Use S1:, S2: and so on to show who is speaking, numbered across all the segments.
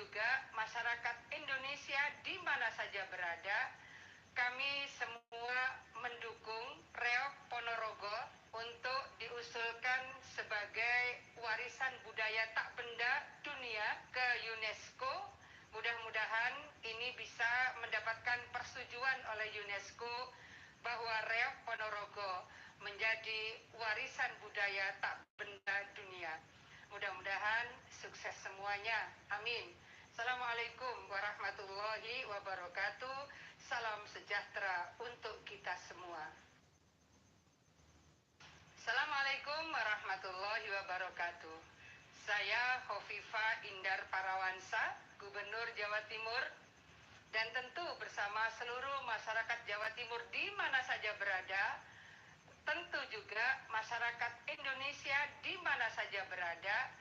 S1: juga masyarakat Indonesia di mana saja berada, kami semua mendukung Reok Ponorogo untuk diusulkan sebagai warisan budaya tak benda dunia ke UNESCO. Mudah-mudahan ini bisa mendapatkan persetujuan oleh UNESCO bahwa Reok Ponorogo menjadi warisan budaya tak benda dunia. Mudah-mudahan sukses semuanya. Amin. Assalamualaikum warahmatullahi wabarakatuh. Salam sejahtera untuk kita semua. Assalamualaikum warahmatullahi wabarakatuh. Saya Hovifah Indar Parawansa, Gubernur Jawa Timur, dan tentu bersama seluruh masyarakat Jawa Timur di mana saja berada, tentu juga masyarakat Indonesia di mana saja berada,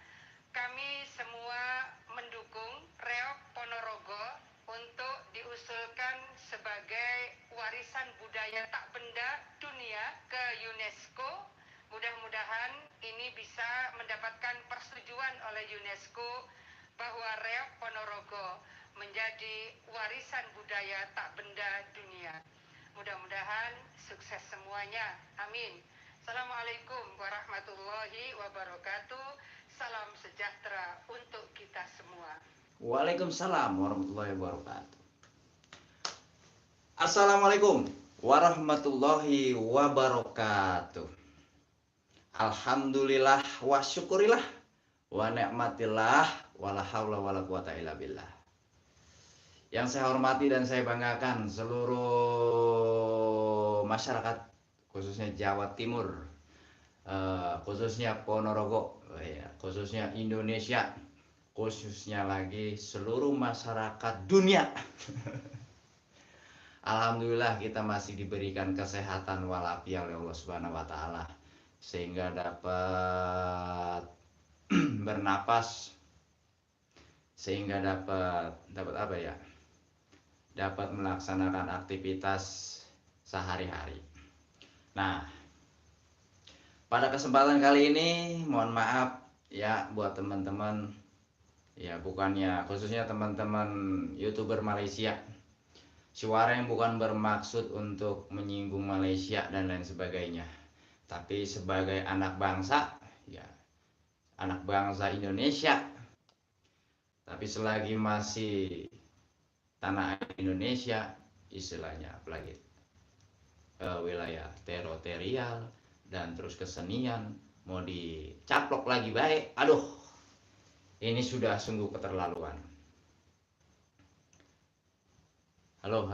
S1: kami semua mendukung Reok Ponorogo untuk diusulkan sebagai warisan budaya tak benda dunia ke UNESCO. Mudah-mudahan ini bisa mendapatkan persetujuan oleh UNESCO bahwa Reok Ponorogo menjadi warisan budaya tak benda dunia. Mudah-mudahan sukses semuanya. Amin. Assalamualaikum warahmatullahi wabarakatuh. Salam sejahtera untuk kita semua.
S2: Waalaikumsalam warahmatullahi wabarakatuh. Assalamualaikum warahmatullahi wabarakatuh. Alhamdulillah wa syukurillah wa ni'matillah wala haula wala quwata illa billah. Yang saya hormati dan saya banggakan seluruh masyarakat, khususnya Jawa Timur, khususnya Ponorogo, khususnya Indonesia, khususnya lagi seluruh masyarakat dunia. Alhamdulillah kita masih diberikan kesehatan walafiat oleh Allah Subhanahu wa taala sehingga dapat bernapas, sehingga dapat apa ya? Dapat melaksanakan aktivitas sehari-hari. Nah, pada kesempatan kali ini mohon maaf ya buat teman-teman, ya bukannya khususnya teman-teman YouTuber Malaysia, suara yang bukan bermaksud untuk menyinggung Malaysia dan lain sebagainya, tapi sebagai anak bangsa, ya anak bangsa Indonesia, tapi selagi masih tanah air Indonesia, istilahnya apalagi wilayah teritorial dan terus kesenian mau dicaplok lagi baik, aduh ini sudah sungguh keterlaluan. Halo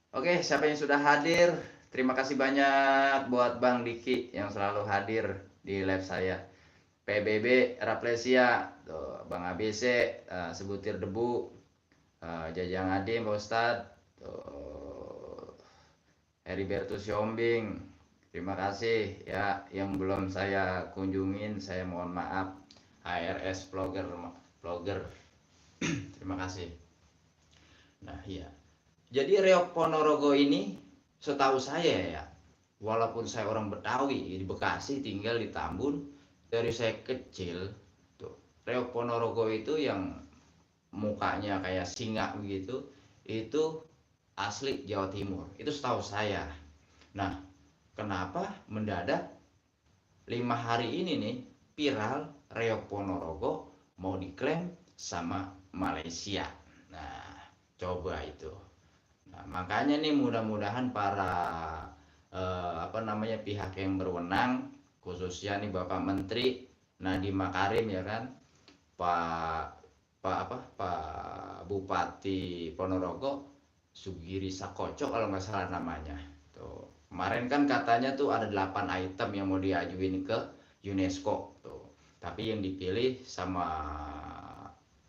S2: Oke, siapa yang sudah hadir, terima kasih banyak buat Bang Diki yang selalu hadir di live saya. PBB Raplesia, tuh, Bang ABC, Sebutir Debu, Jajang Adim, Pak Ustadz, Heribertus Yombing, terima kasih ya. Yang belum saya kunjungin, saya mohon maaf. HRS vlogger, terima kasih. Nah iya, jadi Reok Ponorogo ini setahu saya ya, walaupun saya orang Betawi di Bekasi, tinggal di Tambun, dari saya kecil tuh Reok Ponorogo itu yang mukanya kayak singa begitu, itu asli Jawa Timur, itu setahu saya. Nah, kenapa mendadak 5 hari ini nih viral Reok Ponorogo mau diklaim sama Malaysia? Nah, coba itu. Nah, makanya nih mudah-mudahan para pihak yang berwenang, khususnya nih Bapak Menteri Nadiem Makarim ya kan, Pak Bupati Ponorogo Sugiri Sakoco kalau nggak salah namanya. Tuh, kemarin kan katanya tuh ada 8 item yang mau diajuin ke UNESCO tuh. Tapi yang dipilih sama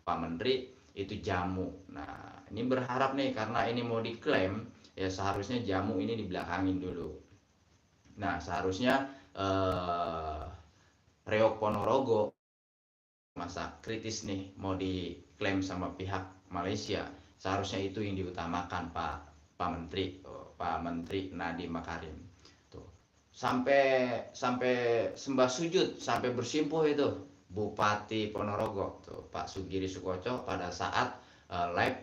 S2: Pak Menteri itu jamu. Nah, ini berharap nih karena ini mau diklaim, ya seharusnya jamu ini dibelakangin dulu. Nah, seharusnya Reok Ponorogo masa kritis nih mau diklaim sama pihak Malaysia, seharusnya itu yang diutamakan Pak Menteri Nadiem Makarim tuh, sampai sembah sujud, sampai bersimpuh itu Bupati Ponorogo tuh, Pak Sugiri Sukoco pada saat live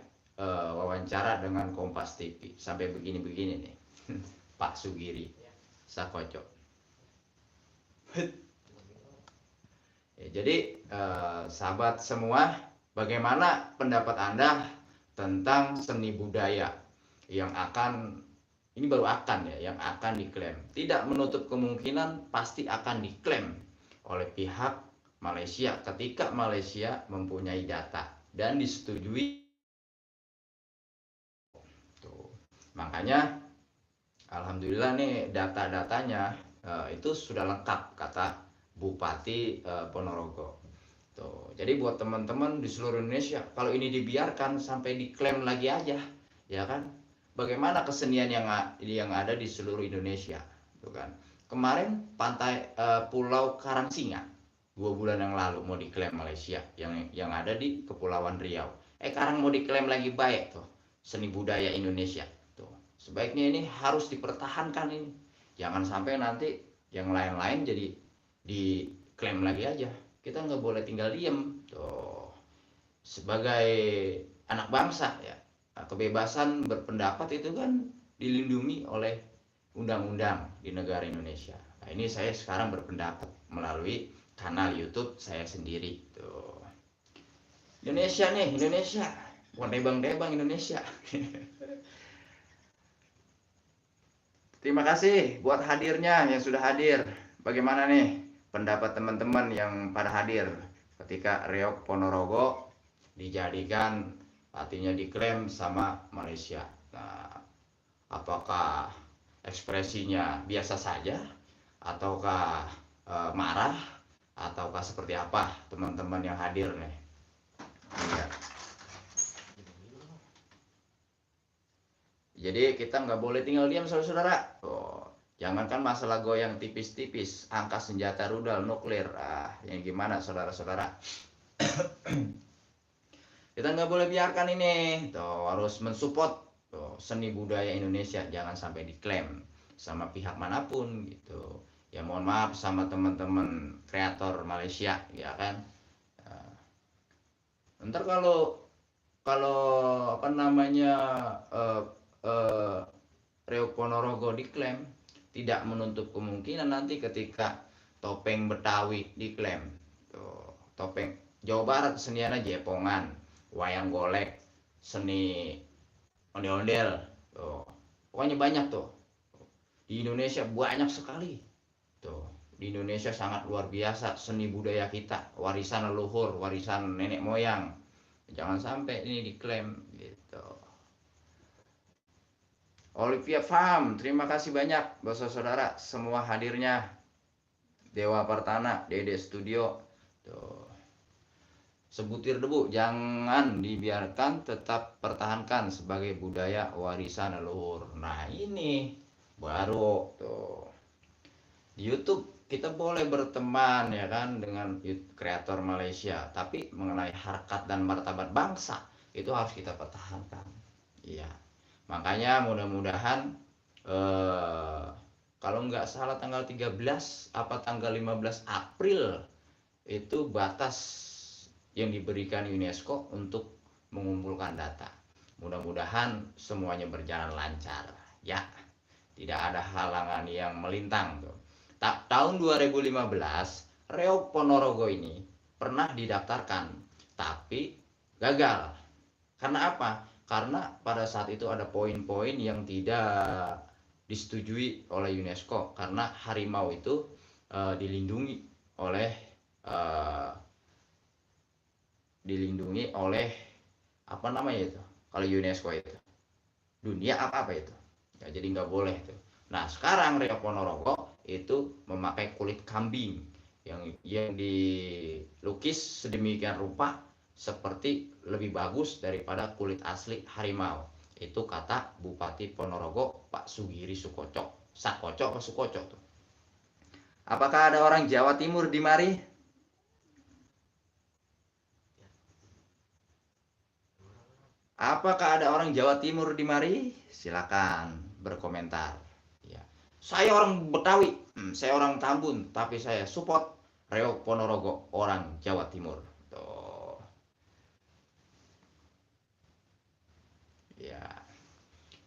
S2: wawancara dengan Kompas TV sampai begini-begini nih. Pak Sugiri Sukoco. Ya, jadi sahabat semua, bagaimana pendapat Anda tentang seni budaya yang akan, ini baru akan ya, yang akan diklaim. Tidak menutup kemungkinan pasti akan diklaim oleh pihak Malaysia ketika Malaysia mempunyai data dan disetujui. Tuh. Makanya alhamdulillah nih data-datanya itu sudah lengkap kata Bupati Ponorogo. Tuh. Jadi buat teman-teman di seluruh Indonesia, kalau ini dibiarkan sampai diklaim lagi aja, ya kan? Bagaimana kesenian yang ada di seluruh Indonesia, tuh kan? Kemarin pantai Pulau Karangsinga 2 bulan yang lalu mau diklaim Malaysia yang ada di Kepulauan Riau. Sekarang mau diklaim lagi baik tuh seni budaya Indonesia. Tuh. Sebaiknya ini harus dipertahankan ini. Jangan sampai nanti yang lain-lain jadi diklaim lagi aja. Kita nggak boleh tinggal diem. Tuh. Sebagai anak bangsa ya, kebebasan berpendapat itu kan dilindungi oleh undang-undang di negara Indonesia. Nah, ini saya sekarang berpendapat melalui kanal YouTube saya sendiri tuh. Indonesia nih, Indonesia. Bukan debang-debang Indonesia. Terima kasih buat hadirnya yang sudah hadir. Bagaimana nih pendapat teman-teman yang pada hadir ketika Reok Ponorogo dijadikan, artinya diklaim sama Malaysia. Nah, apakah ekspresinya biasa saja ataukah marah ataukah seperti apa teman-teman yang hadir nih? Iya. Jadi kita nggak boleh tinggal diam saudara-saudara. Oh, jangankan masalah goyang tipis-tipis, angka senjata rudal nuklir, yang gimana saudara-saudara? Kita nggak boleh biarkan ini. Tuh, harus mensupport seni budaya Indonesia, jangan sampai diklaim sama pihak manapun gitu. Ya mohon maaf sama teman-teman kreator Malaysia ya kan. Ntar kalau apa namanya Reok Ponorogo diklaim, tidak menutup kemungkinan nanti ketika topeng Betawi diklaim. Tuh, topeng Jawa Barat keseniannya Jepongan, wayang golek, seni ondel-ondel. Tuh, pokoknya banyak tuh. Di Indonesia banyak sekali. Tuh, di Indonesia sangat luar biasa seni budaya kita, warisan leluhur, warisan nenek moyang. Jangan sampai ini diklaim gitu. Olivia Farm, terima kasih banyak saudara semua hadirnya. Dewa Partana, Dede Studio. Tuh. Sebutir debu jangan dibiarkan, tetap pertahankan sebagai budaya warisan leluhur. Nah, ini baru tuh. Di YouTube kita boleh berteman ya kan dengan kreator Malaysia, tapi mengenai harkat dan martabat bangsa itu harus kita pertahankan. Iya. Makanya mudah-mudahan kalau nggak salah tanggal 13 apa tanggal 15 April itu batas yang diberikan UNESCO untuk mengumpulkan data. Mudah-mudahan semuanya berjalan lancar ya. Tidak ada halangan yang melintang tuh. Tahun 2015 Reok Ponorogo ini pernah didaftarkan tapi gagal. Karena apa? Karena pada saat itu ada poin-poin yang tidak disetujui oleh UNESCO, karena harimau itu dilindungi oleh apa namanya itu kalau UNESCO itu dunia apa itu ya, jadi nggak boleh tuh. Nah sekarang Reok Ponorogo itu memakai kulit kambing yang dilukis sedemikian rupa seperti lebih bagus daripada kulit asli harimau. Itu kata Bupati Ponorogo Pak Sugiri Sukoco. Sakoco apa Sukoco tuh? Apakah ada orang Jawa Timur di mari? Apakah ada orang Jawa Timur di mari? Silakan berkomentar. Ya. Saya orang Betawi, saya orang Tambun, tapi saya support Reok Ponorogo, orang Jawa Timur. Tuh. Ya,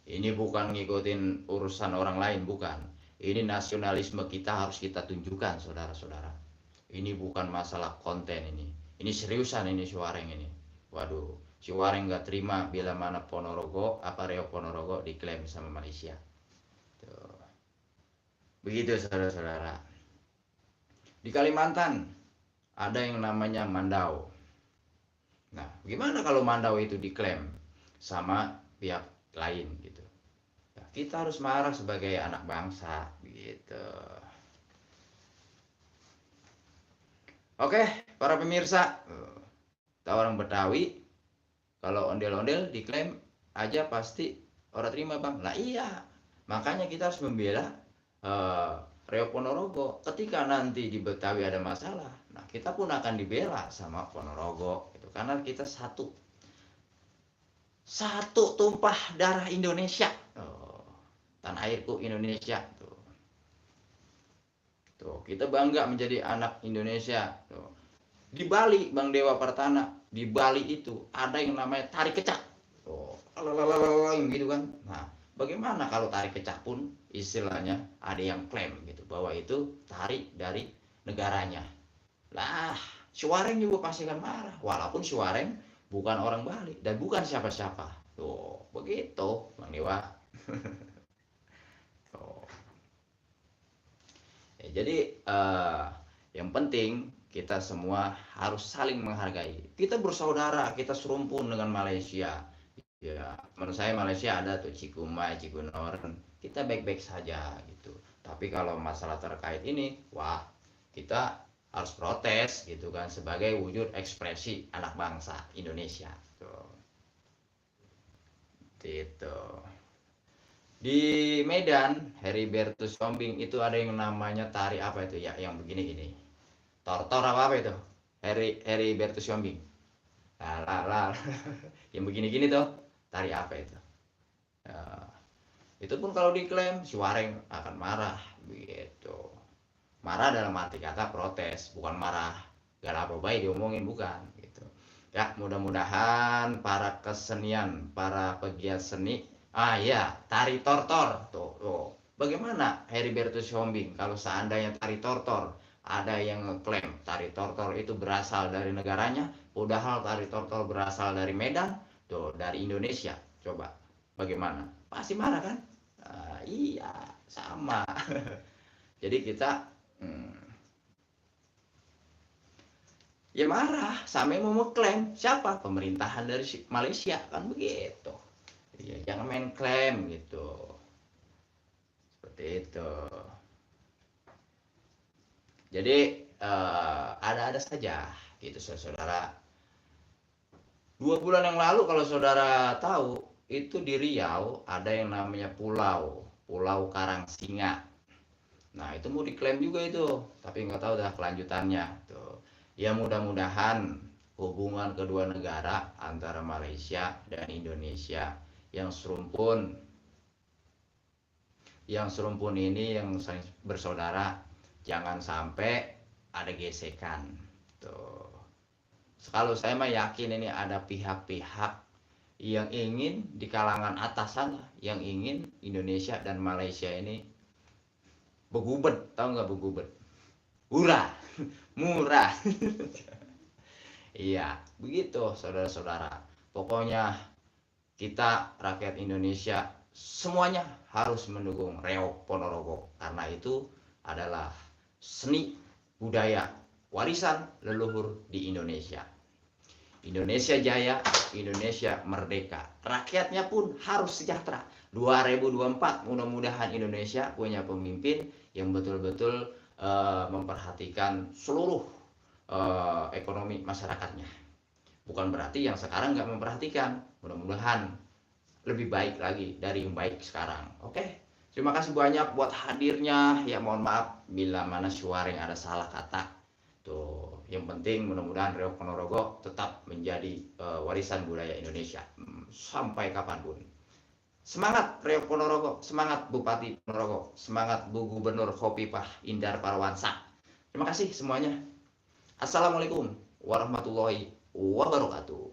S2: ini bukan ngikutin urusan orang lain, bukan. Ini nasionalisme kita harus kita tunjukkan, saudara-saudara. Ini bukan masalah konten ini. Ini seriusan ini Suareng ini. Waduh, Suareng nggak terima bila mana Ponorogo, Reok Ponorogo diklaim sama Malaysia. Tuh. Begitu saudara-saudara. Di Kalimantan ada yang namanya Mandau. Nah, gimana kalau Mandau itu diklaim sama pihak lain gitu? Ya, kita harus marah sebagai anak bangsa gitu. Oke, para pemirsa, kita orang Betawi, kalau ondel-ondel diklaim aja pasti orang terima bang. Nah iya, makanya kita harus membela Reok Ponorogo. Ketika nanti di Betawi ada masalah, nah kita pun akan dibela sama Ponorogo, gitu. Karena kita satu tumpah darah Indonesia. Tanah airku Indonesia. Tuh, kita bangga menjadi anak Indonesia. Tuh. Di Bali, Bang Dewa Pertana, di Bali itu ada yang namanya tari kecak. Tuh, gitu kan. Nah, bagaimana kalau tari kecak pun istilahnya ada yang klaim gitu bahwa itu tari dari negaranya. Lah, Suareng juga pasti akan marah, walaupun Suareng bukan orang Bali dan bukan siapa-siapa. Tuh, begitu, Bang Dewa. Ya, jadi yang penting kita semua harus saling menghargai. Kita bersaudara, kita serumpun dengan Malaysia. Ya, menurut saya Malaysia ada tuh Cikumai, Cikunoren. Kita baik-baik saja gitu. Tapi kalau masalah terkait ini, wah kita harus protes gitu kan sebagai wujud ekspresi anak bangsa Indonesia. Tuh. Gitu. Di Medan, Heribertus Sombing itu ada yang namanya tari apa itu ya, yang begini-gini. Tortor apa itu? Heribertus Sombing. Lah. Yang begini-gini tuh, tari apa itu? Itu pun kalau diklaim, Suareng akan marah begitu. Marah dalam arti kata protes, bukan marah gak apa baik diomongin, bukan gitu. Ya, mudah-mudahan para kesenian, para pegiat seni, ya, tari tortor tuh. Bagaimana Heribertus Sombing kalau seandainya tari tortor ada yang ngeklaim tari tortor itu berasal dari negaranya, padahal tari tortor berasal dari Medan, tuh dari Indonesia. Coba bagaimana? Pasti marah kan? Iya, sama. Jadi kita ya marah, sampai mau mengklaim siapa? Pemerintahan dari Malaysia kan begitu. Ya, jangan main klaim gitu. Seperti itu. Jadi ada-ada saja gitu saudara. 2 bulan yang lalu kalau saudara tahu, itu di Riau ada yang namanya Pulau Karangsinga. Nah itu mau diklaim juga itu, tapi nggak tahu dah kelanjutannya tuh. Ya mudah-mudahan hubungan kedua negara antara Malaysia dan Indonesia yang serumpun ini, yang bersaudara, jangan sampai ada gesekan tuh. Kalau saya mah yakin ini ada pihak-pihak yang ingin di kalangan atasan yang ingin Indonesia dan Malaysia ini begubet, tahu nggak begubet? Murah. Iya, begitu saudara-saudara. Pokoknya kita rakyat Indonesia semuanya harus mendukung Reok Ponorogo karena itu adalah seni budaya warisan leluhur di Indonesia. Indonesia jaya, Indonesia merdeka. Rakyatnya pun harus sejahtera. 2024 mudah-mudahan Indonesia punya pemimpin yang betul-betul memperhatikan seluruh ekonomi masyarakatnya. Bukan berarti yang sekarang nggak memperhatikan. Mudah-mudahan lebih baik lagi dari yang baik sekarang. Oke, terima kasih banyak buat hadirnya. Ya mohon maaf bila mana Suareng ada salah kata. Tuh, yang penting mudah-mudahan Reok Ponorogo tetap menjadi warisan budaya Indonesia sampai kapanpun. Semangat Reok Ponorogo, semangat Bupati Ponorogo, semangat Bu Gubernur Khofifah Indar Parawansa. Terima kasih semuanya. Assalamualaikum warahmatullahi wabarakatuh.